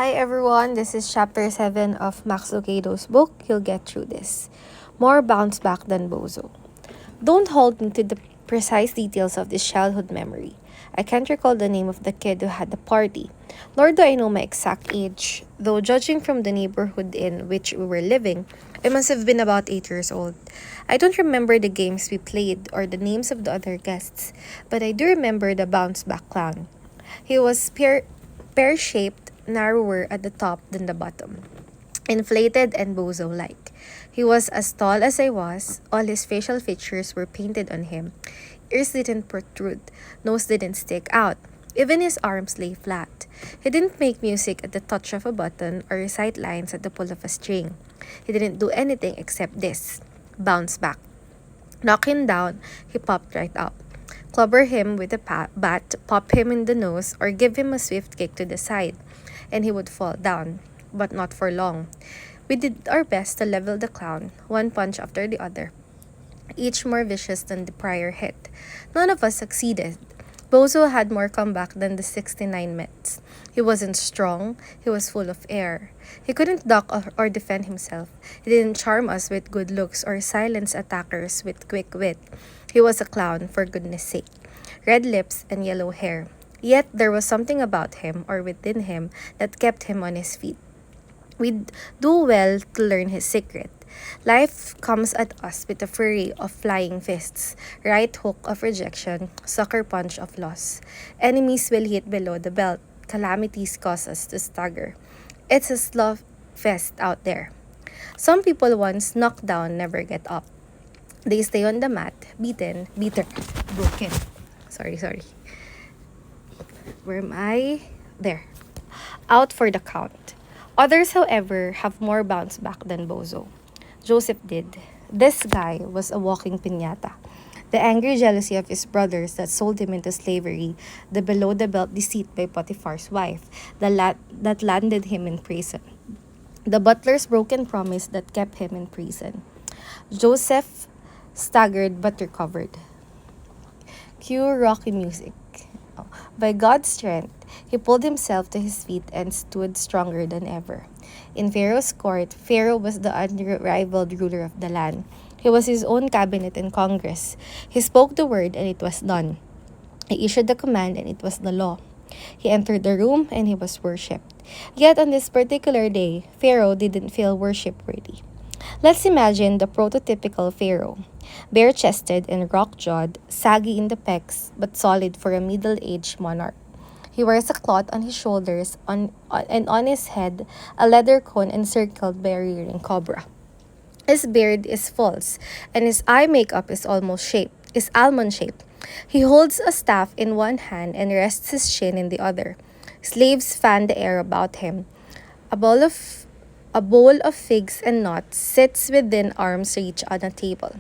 Hi everyone, this is chapter 7 of Max Lucado's book, You'll Get Through This. More bounce back than Bozo. Don't hold me to the precise details of this childhood memory. I can't recall the name of the kid who had the party, nor do I know my exact age, though judging from the neighborhood in which we were living, I must have been about 8 years old. I don't remember the games we played or the names of the other guests, but I do remember the bounce back clown. He was pear-shaped, narrower at the top than the bottom, inflated and bozo-like. He was as tall as I was. All his facial features were painted on him. Ears didn't protrude, nose didn't stick out. Even his arms lay flat. He didn't make music at the touch of a button or recite lines at the pull of a string. He didn't do anything except this: bounce back. Knock him down, he popped right up. Clobber him with a bat, pop him in the nose, or give him a swift kick to the side, and he would fall down, but not for long. We did our best to level the clown, one punch after the other, each more vicious than the prior hit. None of us succeeded. Bozo had more comeback than the 69 Mets. He wasn't strong, he was full of air. He couldn't duck or defend himself. He didn't charm us with good looks or silence attackers with quick wit. He was a clown, for goodness sake. Red lips and yellow hair. Yet there was something about him or within him that kept him on his feet. We'd do well to learn his secret. Life comes at us with a flurry of flying fists, right hook of rejection, sucker punch of loss. Enemies will hit below the belt. Calamities cause us to stagger. It's a slug fest out there. Some people once knocked down never get up. They stay on the mat, beaten, bitter, broken. Sorry. Where am I? There. Out for the count. Others, however, have more bounce back than Bozo. Joseph did. This guy was a walking piñata. The angry jealousy of his brothers that sold him into slavery, the below-the-belt deceit by Potiphar's wife that landed him in prison, the butler's broken promise that kept him in prison. Joseph staggered but recovered. Cue rocky music. By God's strength, he pulled himself to his feet and stood stronger than ever. In Pharaoh's court, Pharaoh was the unrivaled ruler of the land. He was his own cabinet and Congress. He spoke the word and it was done. He issued the command and it was the law. He entered the room and he was worshipped. Yet on this particular day, Pharaoh didn't feel worship-worthy. Let's imagine the prototypical Pharaoh. Bare-chested and rock-jawed, saggy in the pecs, but solid for a middle-aged monarch. He wears a cloth on his shoulders and on his head a leather cone encircled by a rearing cobra. His beard is false, and his eye makeup is almond shaped. He holds a staff in one hand and rests his chin in the other. Slaves fan the air about him. A bowl of figs and nuts sits within arm's reach on a table.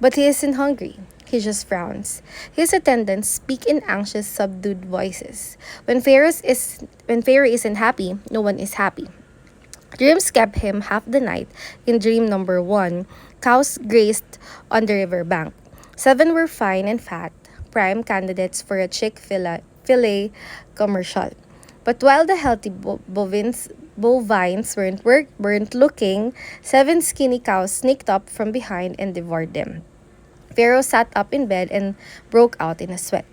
But he isn't hungry. He just frowns. His attendants speak in anxious, subdued voices. When Pharaoh isn't happy, no one is happy. Dreams kept him half the night. In dream number 1, cows grazed on the river bank. 7 were fine and fat, prime candidates for a Chick-fil-A commercial. But while the healthy bovines weren't looking, 7 skinny cows sneaked up from behind and devoured them. Pharaoh sat up in bed and broke out in a sweat.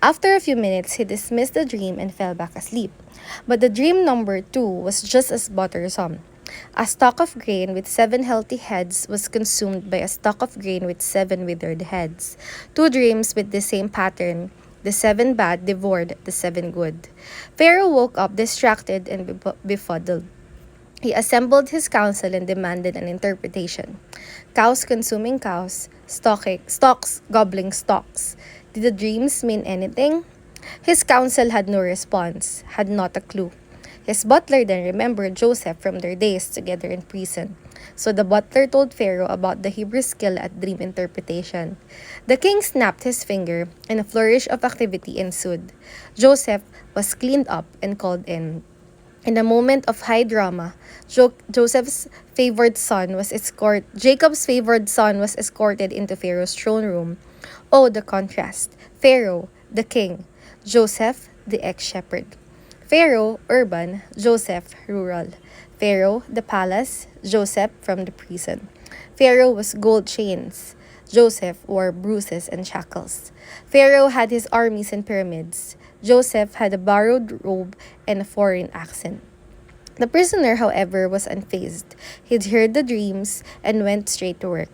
After a few minutes, he dismissed the dream and fell back asleep. But the dream number 2 was just as bothersome. A stalk of grain with 7 healthy heads was consumed by a stalk of grain with 7 withered heads. 2 dreams with the same pattern. The 7 bad devoured the 7 good. Pharaoh woke up distracted and befuddled. He assembled his council and demanded an interpretation. Cows consuming cows, stalks gobbling stalks. Did the dreams mean anything? His council had no response, had not a clue. His butler then remembered Joseph from their days together in prison. So the butler told Pharaoh about the Hebrew skill at dream interpretation. The king snapped his finger, and a flourish of activity ensued. Joseph was cleaned up and called in. In a moment of high drama, Jacob's favored son was escorted into Pharaoh's throne room. Oh, the contrast. Pharaoh, the king. Joseph, the ex-shepherd. Pharaoh, urban, Joseph, rural. Pharaoh, the palace, Joseph from the prison. Pharaoh was gold chains. Joseph wore bruises and shackles. Pharaoh had his armies and pyramids. Joseph had a borrowed robe and a foreign accent. The prisoner, however, was unfazed. He'd heard the dreams and went straight to work.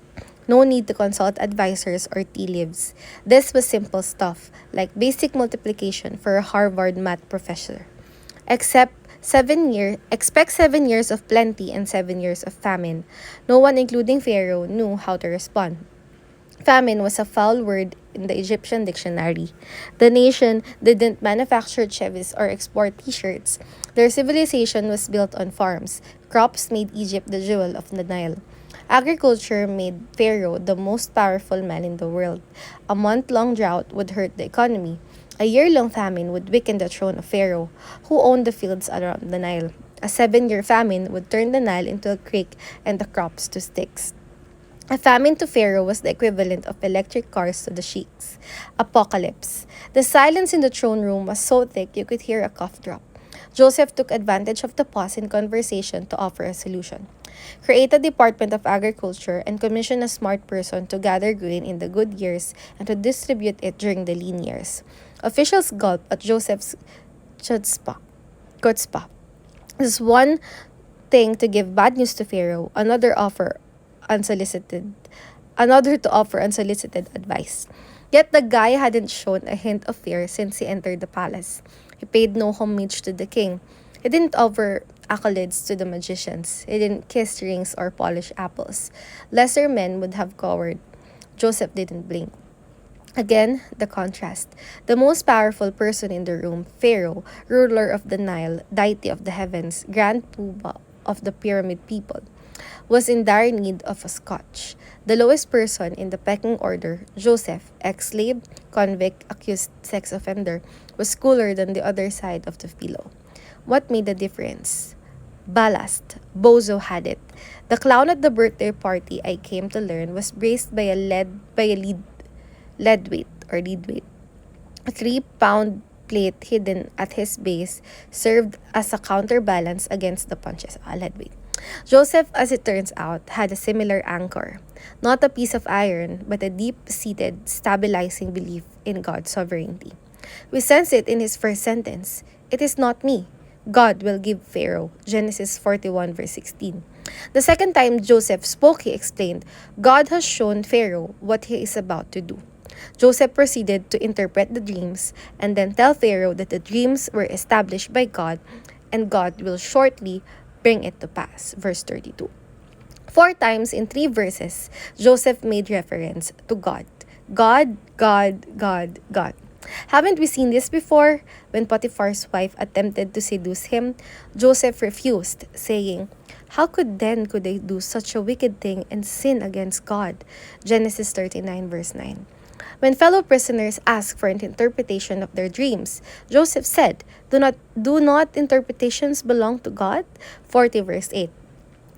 No need to consult advisors or tea leaves. This was simple stuff, like basic multiplication for a Harvard math professor. Expect 7 years of plenty and 7 years of famine. No one, including Pharaoh, knew how to respond. Famine was a foul word in the Egyptian dictionary. The nation didn't manufacture chevis or export t-shirts. Their civilization was built on farms. Crops made Egypt the jewel of the Nile. Agriculture made Pharaoh the most powerful man in the world. A month-long drought would hurt the economy. A year-long famine would weaken the throne of Pharaoh, who owned the fields around the Nile. A 7-year famine would turn the Nile into a creek and the crops to sticks. A famine to Pharaoh was the equivalent of electric cars to the sheiks. Apocalypse. The silence in the throne room was so thick you could hear a cough drop. Joseph took advantage of the pause in conversation to offer a solution. Create a Department of Agriculture and commission a smart person to gather grain in the good years and to distribute it during the lean years. Officials gulped at Joseph's chutzpah. This is one thing to give bad news to Pharaoh, unsolicited, another to offer unsolicited advice. Yet the guy hadn't shown a hint of fear since he entered the palace. He paid no homage to the king. He didn't offer accolades to the magicians. He didn't kiss rings or polish apples. Lesser men would have cowered. Joseph didn't blink. Again, the contrast. The most powerful person in the room, Pharaoh, ruler of the Nile, deity of the heavens, grand poobah of the pyramid people, was in dire need of a scotch. The lowest person in the pecking order, Joseph, ex-slave, convict, accused sex offender, was cooler than the other side of the pillow. What made the difference? Ballast. Bozo had it. The clown at the birthday party, I came to learn, was braced by a lead weight. A 3-pound plate hidden at his base served as a counterbalance against the punches. Lead weight. Joseph, as it turns out, had a similar anchor. Not a piece of iron, but a deep-seated, stabilizing belief in God's sovereignty. We sense it in his first sentence. It is not me. God will give Pharaoh. Genesis 41 verse 16. The second time Joseph spoke, he explained, God has shown Pharaoh what he is about to do. Joseph proceeded to interpret the dreams and then tell Pharaoh that the dreams were established by God and God will shortly bring it to pass. Verse 32. 4 times in 3 verses, Joseph made reference to God. God, God, God, God. Haven't we seen this before? When Potiphar's wife attempted to seduce him, Joseph refused, saying, How could I do such a wicked thing and sin against God? Genesis 39 verse 9. When fellow prisoners asked for an interpretation of their dreams, Joseph said, Do not interpretations belong to God? 40 verse 8.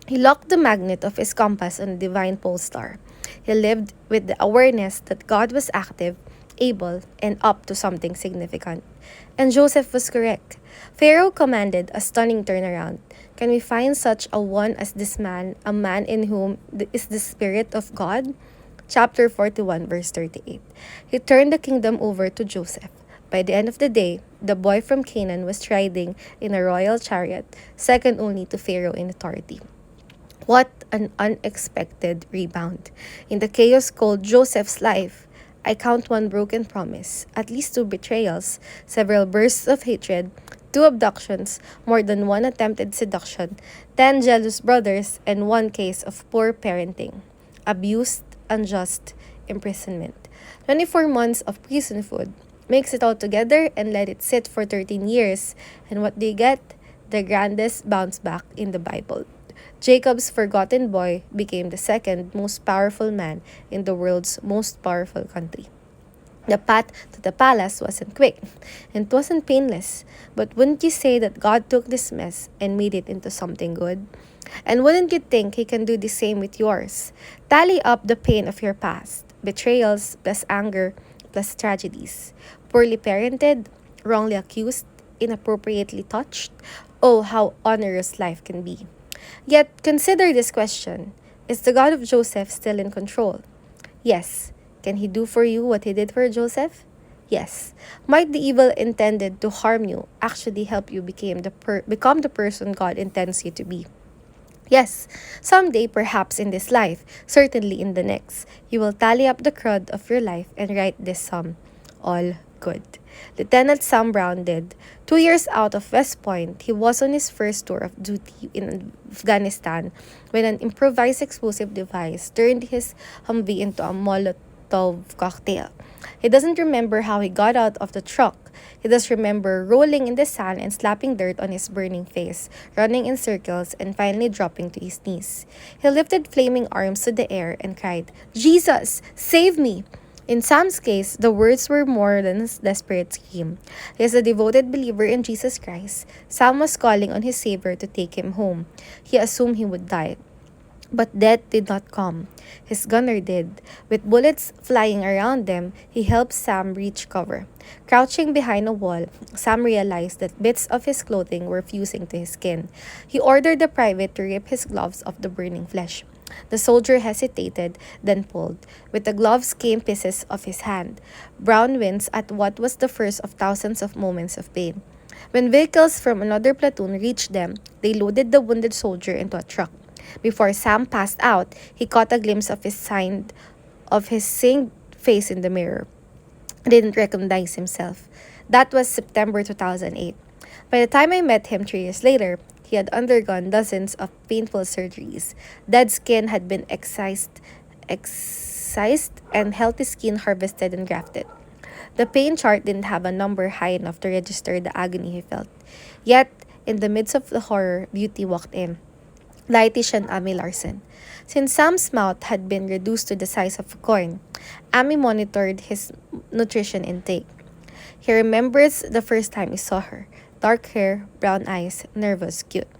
He locked the magnet of his compass on the divine pole star. He lived with the awareness that God was active, able, and up to something significant. And Joseph was correct. Pharaoh commanded a stunning turnaround. Can we find such a one as this man, a man in whom is the Spirit of God? Chapter 41, verse 38. He turned the kingdom over to Joseph. By the end of the day, the boy from Canaan was riding in a royal chariot, second only to Pharaoh in authority. What an unexpected rebound. In the chaos called Joseph's life, I count 1 broken promise, at least 2 betrayals, several bursts of hatred, 2 abductions, more than 1 attempted seduction, 10 jealous brothers, and 1 case of poor parenting. Abused, unjust, imprisonment. 24 months of prison food. Mix it all together and let it sit for 13 years. And what do you get? The grandest bounce back in the Bible. Jacob's forgotten boy became the second most powerful man in the world's most powerful country. The path to the palace wasn't quick, and it wasn't painless. But wouldn't you say that God took this mess and made it into something good? And wouldn't you think He can do the same with yours? Tally up the pain of your past, betrayals plus anger plus tragedies. Poorly parented, wrongly accused, inappropriately touched? Oh, how onerous life can be. Yet, consider this question. Is the God of Joseph still in control? Yes. Can he do for you what he did for Joseph? Yes. Might the evil intended to harm you actually help you become the person God intends you to be? Yes, someday, perhaps in this life, certainly in the next, you will tally up the crud of your life and write this sum. All good. Lieutenant Sam Brown did. 2 years out of West Point, he was on his first tour of duty in Afghanistan when an improvised explosive device turned his Humvee into a Molotov cocktail. He doesn't remember how he got out of the truck. He does remember rolling in the sand and slapping dirt on his burning face, running in circles, and finally dropping to his knees. He lifted flaming arms to the air and cried, "Jesus, save me!" In Sam's case, the words were more than a desperate scream. He is a devoted believer in Jesus Christ. Sam was calling on his Savior to take him home. He assumed he would die. But death did not come. His gunner did. With bullets flying around them, he helped Sam reach cover. Crouching behind a wall, Sam realized that bits of his clothing were fusing to his skin. He ordered the private to rip his gloves off the burning flesh. The soldier hesitated, then pulled. With the gloves came pieces of his hand. Brown winced at what was the first of thousands of moments of pain. When vehicles from another platoon reached them, they loaded the wounded soldier into a truck. Before Sam passed out, he caught a glimpse of his singed face in the mirror. He didn't recognize himself. That was September 2008. By the time I met him 3 years later, he had undergone dozens of painful surgeries. Dead skin had been excised and healthy skin harvested and grafted. The pain chart didn't have a number high enough to register the agony he felt. Yet, in the midst of the horror, beauty walked in. Dietitian Amy Larson. Since Sam's mouth had been reduced to the size of a coin, Amy monitored his nutrition intake. He remembers the first time he saw her. Dark hair, brown eyes, nervous, cute.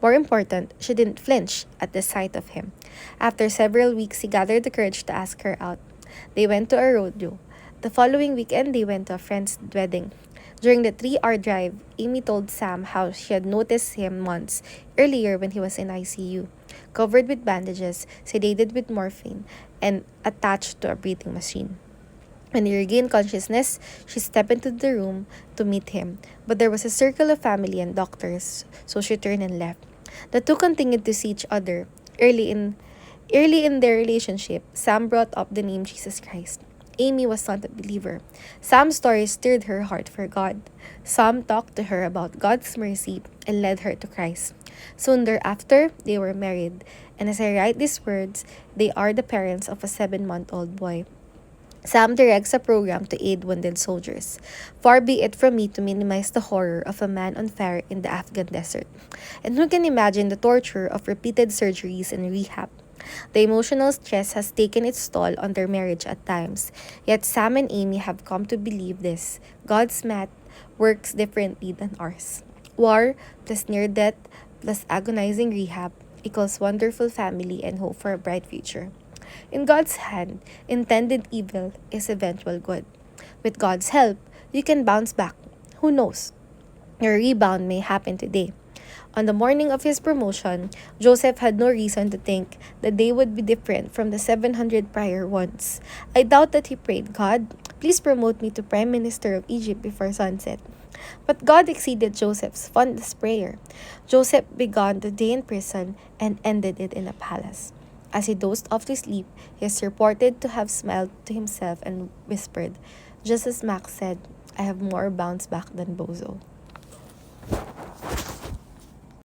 More important, she didn't flinch at the sight of him. After several weeks, he gathered the courage to ask her out. They went to a rodeo. The following weekend, they went to a friend's wedding. During the 3-hour drive, Amy told Sam how she had noticed him months earlier when he was in ICU, covered with bandages, sedated with morphine, and attached to a breathing machine. When he regained consciousness, she stepped into the room to meet him, but there was a circle of family and doctors, so she turned and left. The two continued to see each other. Early in their relationship, Sam brought up the name Jesus Christ. Amy was not a believer. Sam's story stirred her heart for God. Sam talked to her about God's mercy and led her to Christ. Soon thereafter, they were married, and as I write these words, they are the parents of a 7-month-old boy. Sam directs a program to aid wounded soldiers. Far be it from me to minimize the horror of a man on fire in the Afghan desert. And who can imagine the torture of repeated surgeries and rehab? The emotional stress has taken its toll on their marriage at times. Yet Sam and Amy have come to believe this. God's math works differently than ours. War plus near death plus agonizing rehab equals wonderful family and hope for a bright future. In God's hand, intended evil is eventual good. With God's help, you can bounce back. Who knows? Your rebound may happen today. On the morning of his promotion, Joseph had no reason to think the day would be different from the 700 prior ones. I doubt that he prayed, "God, please promote me to Prime Minister of Egypt before sunset." But God exceeded Joseph's fondest prayer. Joseph began the day in prison and ended it in a palace. As he dozed off to sleep, he is reported to have smiled to himself and whispered, just as Max said, "I have more bounce back than Bozo."